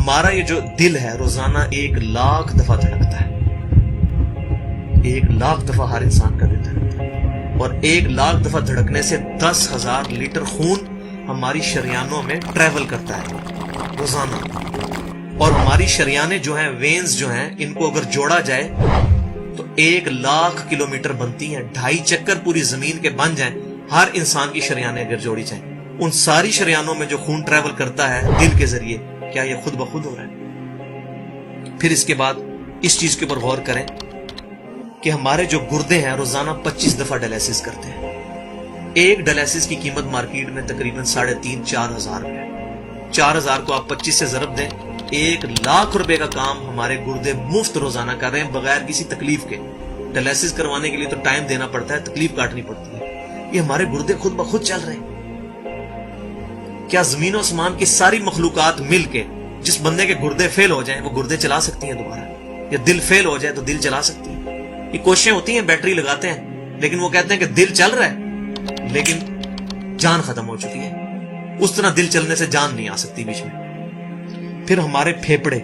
ہمارا یہ جو دل ہے روزانہ 1,00,000 دفعہ دھڑکتا ہے. 1,00,000 دفعہ ہر انسان کا دل دھڑکتا ہے، اور 1,00,000 دفعہ دھڑکنے سے 10,000 لیٹر خون ہماری شریانوں میں ٹریول کرتا ہے روزانہ. اور ہماری شریانیں جو ہیں، وینز جو ہیں، ان کو اگر جوڑا جائے تو 1,00,000 کلومیٹر بنتی ہیں. 2.5 چکر پوری زمین کے بن جائیں ہر انسان کی شریانیں اگر جوڑی جائیں. ان ساری شریانوں میں جو خون ٹریول کرتا ہے دل کے ذریعے، کیا یہ خود بخود ہو رہا ہے؟ پھر اس کے بعد اس چیز کے اوپر غور کریں کہ ہمارے جو گردے ہیں روزانہ 25 دفعہ ڈائلیسس کرتے ہیں. ایک ڈائلیسس کی قیمت مارکیٹ میں تقریباً 3,500-4,000 روپے ہے. 4,000 کو آپ 25 سے ضرب دیں، 1,00,000 روپے کا کام ہمارے گردے مفت روزانہ کر رہے ہیں بغیر کسی تکلیف کے. ڈائلیسس کروانے کے لیے تو ٹائم دینا پڑتا ہے، تکلیف کاٹنی پڑتی ہے. یہ ہمارے گردے خود بخود چل رہے ہیں. کیا زمین و آسمان کی ساری مخلوقات مل کے جس بندے کے گردے فیل ہو جائیں وہ گردے چلا سکتی ہیں دوبارہ؟ یا دل فیل ہو جائے تو دل چلا سکتی ہیں؟ یہ کوششیں ہوتی ہیں، بیٹری لگاتے ہیں، لیکن وہ کہتے ہیں کہ دل چل رہا ہے لیکن جان ختم ہو چکی ہے. اس طرح دل چلنے سے جان نہیں آ سکتی بیچ میں. پھر ہمارے پھیپڑے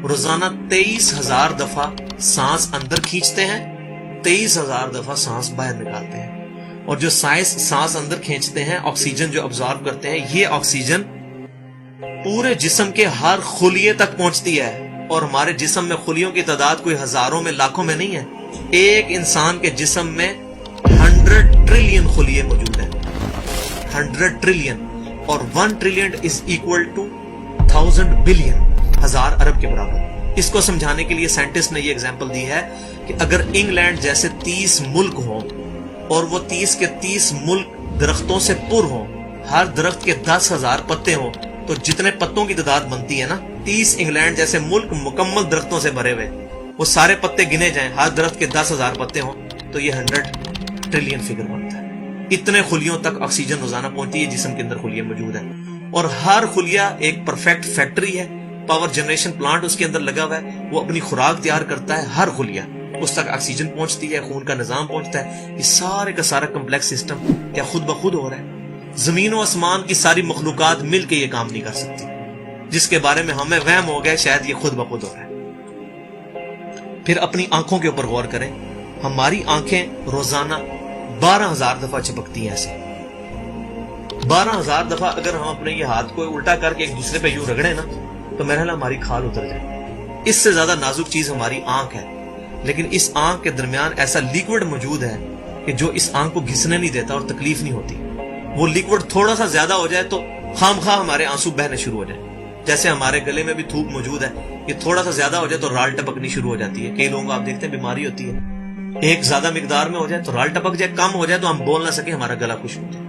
روزانہ 23,000 دفعہ سانس اندر کھینچتے ہیں، 23,000 دفعہ سانس باہر نکالتے ہیں. اور جو سانس اندر کھینچتے ہیں، آکسیجن جو ابزارو کرتے ہیں، یہ آکسیجن پورے جسم کے ہر خلیے تک پہنچتی ہے. اور ہمارے جسم میں خلیوں کی تعداد کوئی ہزاروں میں لاکھوں میں نہیں ہے. ایک انسان کے جسم میں 100 ٹریلین خلیے موجود ہیں. 100 ٹریلین، اور 1 trillion is equal to 1000 billion, 1000 ارب کے برابر. اس کو سمجھانے کے لیے سائنٹسٹ نے یہ ایگزامپل دی ہے کہ اگر انگلینڈ جیسے 30 ملک ہوں اور وہ 30 کے 30 ملک درختوں سے پر ہوں، ہر درخت کے 10,000 پتے ہوں، تو جتنے پتوں کی تعداد بنتی ہے نا، 30 انگلینڈ جیسے ملک مکمل درختوں سے بھرے ہوئے، وہ سارے پتے گنے جائیں، ہر درخت کے 10,000 پتے ہوں، تو یہ 100 ٹریلین فگر بنتا ہے. اتنے خلیوں تک آکسیجن روزانہ پہنچتی ہے. جسم کے اندر خلیے موجود ہیں، اور ہر خلیہ ایک پرفیکٹ فیکٹری ہے. پاور جنریشن پلانٹ اس کے اندر لگا ہوا ہے، وہ اپنی خوراک تیار کرتا ہے. ہر خلیہ اس تک آکسیجن پہنچتی ہے، خون کا نظام پہنچتا ہے. یہ سارے کا سارا کمپلیکس سسٹم کیا خود بخود ہو رہا ہے؟ زمین و آسمان کی ساری مخلوقات مل کے یہ کام نہیں کر سکتی، جس کے بارے میں ہمیں وہم ہو گیا شاید یہ خود بخود ہو رہا ہے. پھر اپنی آنکھوں کے اوپر غور کریں. ہماری آنکھیں روزانہ 12,000 دفعہ چپکتی ہیں. ایسے 12,000 دفعہ اگر ہم اپنے یہ ہاتھ کو الٹا کر کے ایک دوسرے پہ یوں رگڑیں نا، تو میرا خیال ہماری کھال اتر جائے. اس سے زیادہ نازک چیز ہماری آنکھ ہے، لیکن اس آنکھ کے درمیان ایسا لیکوڈ موجود ہے کہ جو اس آنکھ کو گھسنے نہیں دیتا اور تکلیف نہیں ہوتی. وہ لیکوڈ تھوڑا سا زیادہ ہو جائے تو خام خواہ ہمارے آنسو بہنے شروع ہو جائیں. جیسے ہمارے گلے میں بھی تھوک موجود ہے، یہ تھوڑا سا زیادہ ہو جائے تو رال ٹپکنی شروع ہو جاتی ہے. کئی لوگوں کو آپ دیکھتے ہیں بیماری ہوتی ہے، ایک زیادہ مقدار میں ہو جائے تو رال ٹپک جائے، کم ہو جائے تو ہم بول نہ سکیں، ہمارا گلا خشک ہو جائے.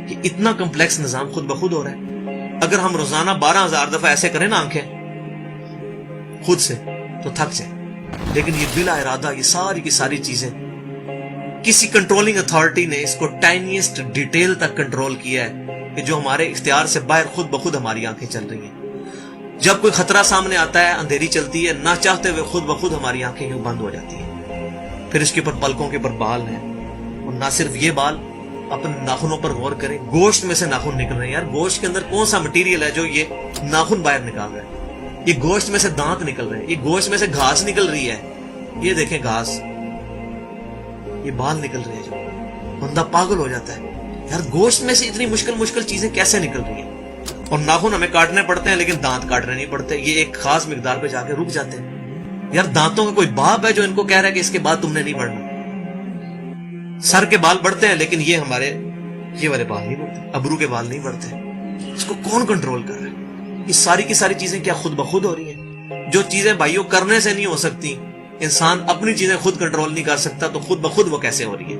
یہ اتنا کمپلیکس نظام خود بخود ہو رہا ہے. اگر ہم روزانہ 12,000 دفعہ ایسے کریں نا آنکھیں خود سے تو تھک جائیں. لیکن یہ بلا ارادہ یہ ساری کی ساری چیزیں کسی کنٹرولنگ اتھارٹی نے اس کو ٹائنیسٹ ڈیٹیل تک کنٹرول کیا ہے کہ جو ہمارے اختیار سے باہر خود بخود ہماری آنکھیں چل رہی ہیں. جب کوئی خطرہ سامنے آتا ہے، اندھیری چلتی ہے، نہ چاہتے ہوئے خود بخود ہماری آنکھیں یوں بند ہو جاتی ہیں. پھر اس کے اوپر پلکوں کے اوپر بال ہیں، اور نہ صرف یہ بال، اپنے ناخنوں پر غور کریں. گوشت میں سے ناخن نکل رہے ہیں. یار گوشت کے اندر کون سا مٹیریل ہے جو یہ ناخن باہر نکال رہا ہے؟ یہ گوشت میں سے دانت نکل رہے ہیں، یہ گوشت میں سے گھاس نکل رہی ہے. یہ دیکھیں گھاس، یہ بال نکل رہے ہیں. جو بندہ پاگل ہو جاتا ہے، یار گوشت میں سے اتنی مشکل چیزیں کیسے نکل رہی ہیں؟ اور ناخن ہمیں کاٹنے پڑتے ہیں لیکن دانت کاٹنے نہیں پڑتے. یہ ایک خاص مقدار پہ جا کے رک جاتے ہیں. یار دانتوں کا کوئی باپ ہے جو ان کو کہہ رہا ہے کہ اس کے بعد تم نے نہیں بڑھنا؟ سر کے بال بڑھتے ہیں لیکن یہ ہمارے یہ والے بال نہیں بڑھتے، ابرو کے بال نہیں بڑھتے. اس کو کون کنٹرول کر رہا ہے؟ یہ ساری کی ساری چیزیں کیا خود بخود ہو رہی ہیں؟ جو چیزیں بھائیوں کرنے سے نہیں ہو سکتی، انسان اپنی چیزیں خود کنٹرول نہیں کر سکتا، تو خود بخود وہ کیسے ہو رہی ہے؟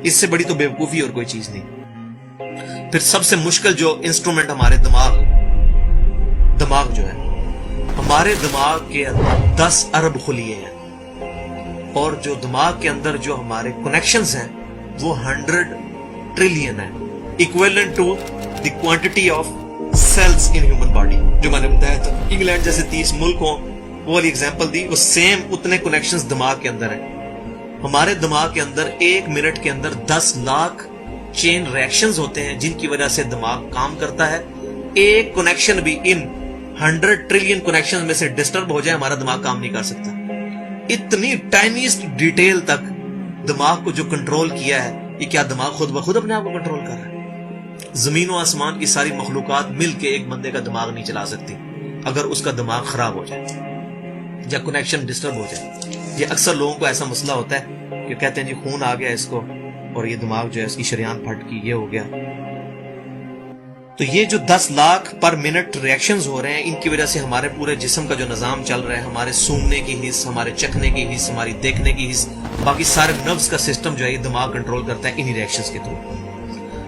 اس سے بڑی تو بیوقوفی اور کوئی چیز نہیں. پھر سب سے مشکل جو انسٹرومنٹ ہمارے دماغ جو ہے، ہمارے دماغ کے اندر 10 ارب خلیے ہیں، اور جو دماغ کے اندر جو ہمارے کنیکشنز ہیں وہ 100 ٹریلین ہیں، equivalent to the quantity of cells in human body. جو میں نے بتایا تھا انگلینڈ جیسے 30 ملک ہوں، وہ والی ایگزامپل دی، وہ سیم اتنے کنیکشنز دماغ کے اندر ہیں. ہمارے دماغ کے اندر 1 منٹ کے اندر 10 لاکھ چین ریاکشنز ہوتے ہیں جن کی وجہ سے دماغ کام کرتا ہے. ایک کنیکشن بھی ان 100 ٹریلین کنیکشن میں سے ڈسٹرب ہو جائے ہمارا دماغ کام نہیں کر سکتا. اتنی ٹائنیسٹ ڈیٹیل تک دماغ کو جو کنٹرول کیا ہے, یہ کیا دماغ خود بخود اپنے آپ کو کنٹرول کر رہا ہے؟ زمین و آسمان کی ساری مخلوقات مل کے ایک بندے کا دماغ نہیں چلا سکتی اگر اس کا دماغ خراب ہو جائے یا کنیکشن ڈسٹرب ہو جائے. یہ اکثر لوگوں کو ایسا مسئلہ ہوتا ہے کہ کہتے ہیں جی خون آ گیا اس کو اور یہ دماغ جو ہے اس کی شریان پھٹ گئی, یہ ہو گیا. تو یہ جو 10 لاکھ پر منٹ ریئیکشنز ہو رہے ہیں, ان کی وجہ سے ہمارے پورے جسم کا جو نظام چل رہا ہے, ہمارے سونگنے کی حص, ہمارے چکھنے کی حص, ہماری دیکھنے کی حص, باقی سارے نروز کا سسٹم جو ہے یہ دماغ کنٹرول کرتا ہے انہی ریئیکشنز کے تھرو.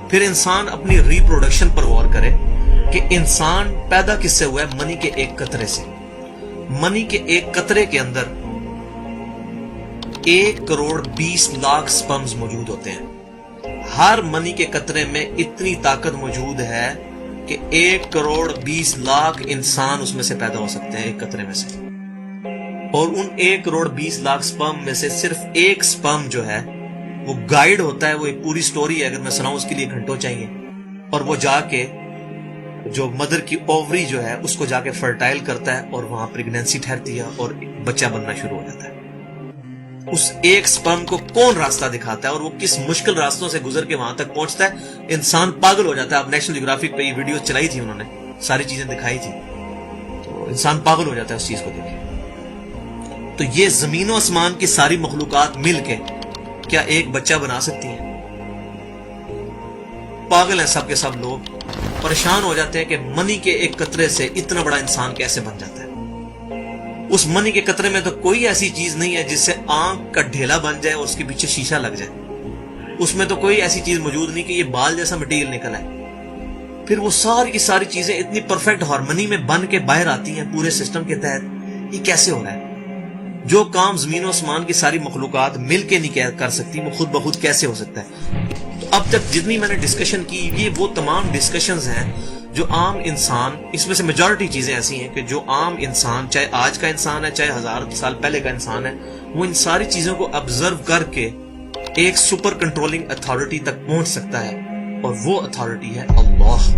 پھر انسان اپنی ریپروڈکشن پر غور کرے کہ انسان پیدا کس سے ہوا ہے؟ منی کے ایک قطرے سے. منی کے ایک قطرے کے اندر 1,20,00,000 سپرمز موجود ہوتے ہیں. ہر منی کے قطرے میں اتنی طاقت موجود ہے کہ 1,20,00,000 انسان اس میں سے پیدا ہو سکتے ہیں ایک قطرے میں سے. اور ان 1,20,00,000 سپرم میں سے صرف ایک سپرم جو ہے وہ گائیڈ ہوتا ہے. وہ ایک پوری سٹوری ہے, اگر میں سناؤں اس کے لیے گھنٹوں چاہیے. اور وہ جا کے جو مدر کی اووری جو ہے اس کو جا کے فرٹائل کرتا ہے اور وہاں پریگنینسی ٹھہرتی ہے اور بچہ بننا شروع ہو جاتا ہے. اس ایک سپرم کو کون راستہ دکھاتا ہے اور وہ کس مشکل راستوں سے گزر کے وہاں تک پہنچتا ہے, انسان پاگل ہو جاتا ہے. اب نیشنل جیوگرافک پہ یہ ویڈیو چلائی تھی, انہوں نے ساری چیزیں دکھائی تھی, تو انسان پاگل ہو جاتا ہے اس چیز کو دیکھ کے. تو یہ زمین و آسمان کی ساری مخلوقات مل کے کیا ایک بچہ بنا سکتی ہیں؟ پاگل ہیں سب کے سب لوگ, پریشان ہو جاتے ہیں کہ منی کے ایک قطرے سے اتنا بڑا انسان کیسے بن جاتا ہے. اس منی کے قطرے میں تو کوئی ایسی چیز نہیں ہے جس سے آنکھ کا ڈھیلا بن جائے اور اس کے پیچھے شیشہ لگ جائے. اس میں تو کوئی ایسی چیز موجود نہیں کہ یہ بال جیسا مٹیریل نکل آئے. پھر وہ ساری کی ساری چیزیں اتنی پرفیکٹ ہارمنی میں بن کے باہر آتی ہیں پورے سسٹم کے تحت. یہ کیسے ہو رہا ہے؟ جو کام زمین و آسمان کی ساری مخلوقات مل کے نہیں کر سکتی وہ خود بخود کیسے ہو سکتا ہے؟ تو اب تک جتنی میں نے ڈسکشن کی, یہ وہ تمام ڈسکشنز ہیں جو عام انسان, اس میں سے میجورٹی چیزیں ایسی ہیں کہ جو عام انسان, چاہے آج کا انسان ہے چاہے 1000 سال پہلے کا انسان ہے, وہ ان ساری چیزوں کو آبزرو کر کے ایک سپر کنٹرولنگ اتھارٹی تک پہنچ سکتا ہے, اور وہ اتھارٹی ہے اللہ.